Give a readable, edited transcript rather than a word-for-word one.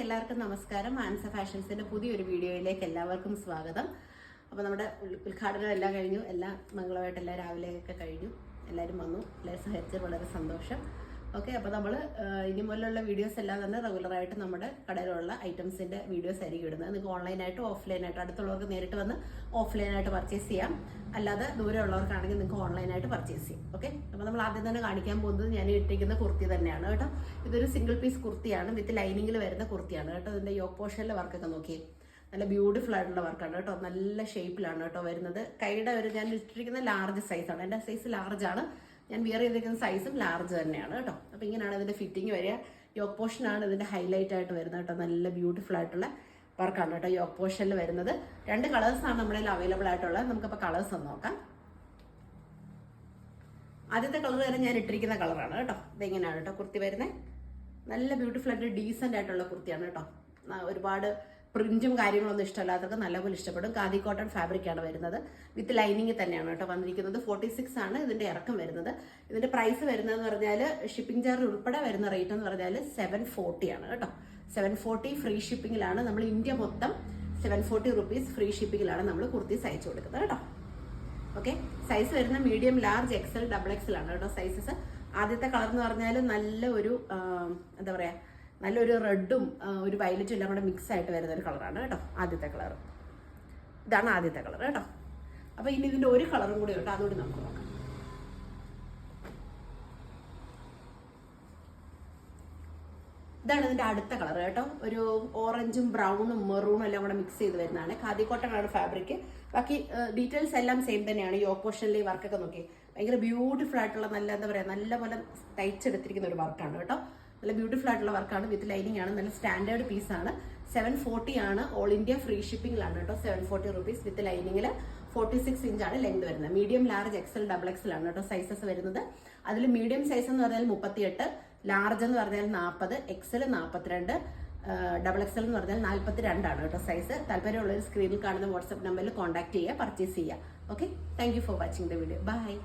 എല്ലാവർക്കും നമസ്കാരം. മാൻസ ഫാഷൻസിന്റെ പുതിയൊരു വീഡിയോയിലേക്ക് എല്ലാവർക്കും സ്വാഗതം. അപ്പോൾ നമ്മുടെ ഉദ്ഘാടനം എല്ലാം കഴിഞ്ഞു, എല്ലാം മംഗളമായിട്ട് എല്ലാം രാവിലെയൊക്കെ കഴിഞ്ഞു. എല്ലാവരും വന്നു, എല്ലാവരും സഹകരിച്ച് വളരെ സന്തോഷം. ഓക്കെ, അപ്പോൾ നമ്മൾ ഇനി മുതലുള്ള വീഡിയോസ് എല്ലാം തന്നെ റെഗുലറായിട്ട് നമ്മുടെ കടയിലുള്ള ഐറ്റംസിൻ്റെ വീഡിയോസ് ആയിരിക്കും ഇടുന്നത്. നിങ്ങൾക്ക് ഓൺലൈനായിട്ടും ഓഫ്ലൈനായിട്ടും, അടുത്തുള്ളവർക്ക് നേരിട്ട് വന്ന് ഓഫ്ലൈനായിട്ട് പർച്ചേസ് ചെയ്യാം, അല്ലാതെ ദൂരെയുള്ളവർക്കാണെങ്കിൽ നിങ്ങൾക്ക് ഓൺലൈനായിട്ട് പർച്ചേസ് ചെയ്യാം. ഓക്കെ, അപ്പോൾ നമ്മൾ ആദ്യം തന്നെ കാണിക്കാൻ പോകുന്നത് ഞാൻ ഇട്ടിരിക്കുന്ന കുർത്തി തന്നെയാണ് കേട്ടോ. ഇതൊരു സിംഗിൾ പീസ് കുർത്തിയാണ്, വിത്ത് ലൈനിങ്ങിൽ വരുന്ന കുർത്തിയാണ് കേട്ടോ. ഇതിൻ്റെ യോക്ക് പോർഷനിലെ വർക്കൊക്കെ നോക്കിയേ, നല്ല ബ്യൂട്ടിഫുൾ ആയിട്ടുള്ള വർക്കാണ് കേട്ടോ. നല്ല ഷേപ്പിലാണ് കേട്ടോ വരുന്നത്. കൈയുടെ ഞാൻ ഇട്ടിരിക്കുന്ന ലാർജ് സൈസാണ്, എൻ്റെ സൈസ് ലാർജാണ്. ഞാൻ വിയർ ചെയ്തിരിക്കുന്ന സൈസും ലാർജ് തന്നെയാണ് കേട്ടോ. അപ്പോൾ ഇങ്ങനെയാണ് ഇതിൻ്റെ ഫിറ്റിംഗ് വരിക. യോക്ക് പോർഷനാണ് ഇതിൻ്റെ ഹൈലൈറ്റ് ആയിട്ട് വരുന്നത് കേട്ടോ. നല്ല ബ്യൂട്ടിഫുൾ ആയിട്ടുള്ള വർക്കാണ് കേട്ടോ യോക്ക് പോർഷനിൽ വരുന്നത്. 2 കളേഴ്സാണ് നമ്മുടെ കയ്യിൽ അവൈലബിൾ ആയിട്ടുള്ളത്. നമുക്കപ്പോൾ കളേഴ്സ് ഒന്ന് നോക്കാം. ആദ്യത്തെ കളർ വരെ ഞാൻ ഇട്ടിരിക്കുന്ന കളറാണ് കേട്ടോ. ഇതെങ്ങനെയാണ് കേട്ടോ കുർത്തി വരുന്നത്. നല്ല ബ്യൂട്ടിഫുൾ ആയിട്ട് ഡീസൻ്റ് ആയിട്ടുള്ള കുർത്തിയാണ് കേട്ടോ. ഒരുപാട് പ്രിന്റും കാര്യങ്ങളൊന്നും ഇഷ്ടമല്ലാത്തവർക്ക് നല്ലപോലെ ഇഷ്ടപ്പെടും. ഖാദി കോട്ടൺ ഫാബ്രിക് ആണ് വരുന്നത്, വിത്ത് ലൈനിങ് തന്നെയാണ് കേട്ടോ വന്നിരിക്കുന്നത്. 46 ആണ് ഇതിന്റെ ഇറക്കം വരുന്നത്. ഇതിന്റെ പ്രൈസ് വരുന്നതെന്ന് പറഞ്ഞാൽ ഷിപ്പിംഗ് ചാർജ് ഉൾപ്പെടെ വരുന്ന റേറ്റ് എന്ന് പറഞ്ഞാൽ 740 ആണ് കേട്ടോ. 740 ഫ്രീ ഷിപ്പിംഗിലാണ്. നമ്മൾ ഇന്ത്യ മൊത്തം 740 റുപ്പീസ് ഫ്രീ ഷിപ്പിംഗിലാണ് നമ്മൾ കുർത്തീസ് അയച്ചു കൊടുക്കുന്നത് കേട്ടോ. ഓക്കെ, സൈസ് വരുന്ന medium, large, XL, double XL ആണ് കേട്ടോ സൈസസ്. ആദ്യത്തെ കളർ എന്ന് പറഞ്ഞാൽ നല്ല ഒരു എന്താ പറയാ, നല്ലൊരു റെഡും ഒരു വയലറ്റും എല്ലാം കൂടെ മിക്സ് ആയിട്ട് വരുന്ന ഒരു കളറാണ് കേട്ടോ ആദ്യത്തെ കളർ. ഇതാണ് ആദ്യത്തെ കളർ കേട്ടോ. അപ്പോൾ ഇനി ഇതിൻ്റെ ഒരു കളറും കൂടി കേട്ടോ, അതുകൂടി നമുക്ക് നോക്കാം. ഇതാണ് ഇതിൻ്റെ അടുത്ത കളർ കേട്ടോ. ഒരു ഓറഞ്ചും ബ്രൗണും മെറൂണും എല്ലാം കൂടെ മിക്സ് ചെയ്ത് വരുന്നതാണ്. ഖാദി കോട്ടൺ ആണ് ഫാബ്രിക്. ബാക്കി ഡീറ്റെയിൽസ് എല്ലാം സെയിം തന്നെയാണ്. യോക്ക് പോർഷനിലെ വർക്കൊക്കെ നോക്കി ഭയങ്കര ബ്യൂട്ടിഫുൾ ആയിട്ടുള്ള, നല്ല എന്താ പറയുക, നല്ല പോലെ തയ്ച്ചെടുത്തിരിക്കുന്ന ഒരു വർക്കാണ് കേട്ടോ. നല്ല ബ്യൂട്ടിഫുൾ ആയിട്ടുള്ള വർക്കാണ്, വിത്ത് ലൈനിങ് ആണ്. നല്ല സ്റ്റാൻഡേർഡ് പീസാണ്. 740 ആണ്. ഓൾ ഇന്ത്യ ഫ്രീ ഷിപ്പിംഗിലാണ് കേട്ടോ. 740 റുപ്പീസ് വിത്ത് ലൈനിങ്ങിൽ. 46 ഇഞ്ചാണ് ലെങ്ത് വരുന്നത്. Medium, large, XL, double XL ആണ് കേട്ടോ സൈസസ് വരുന്നത്. അതിൽ മീഡിയം സൈസ് എന്ന് പറഞ്ഞാൽ 38, ലാർജ് എന്ന് പറഞ്ഞാൽ 40, എക്സൽ 42, ഡബിൾ എക്സൽ എന്ന് പറഞ്ഞാൽ 42 ആണ് കേട്ടോ സൈസ്. താല്പര്യമുള്ളൊരു സ്ക്രീനിൽ കാണുന്ന വാട്സ്ആപ്പ് നമ്പറിൽ കോൺടാക്ട് ചെയ്യുക, പർച്ചേസ് ചെയ്യുക. Okay, thank you for watching the video. By.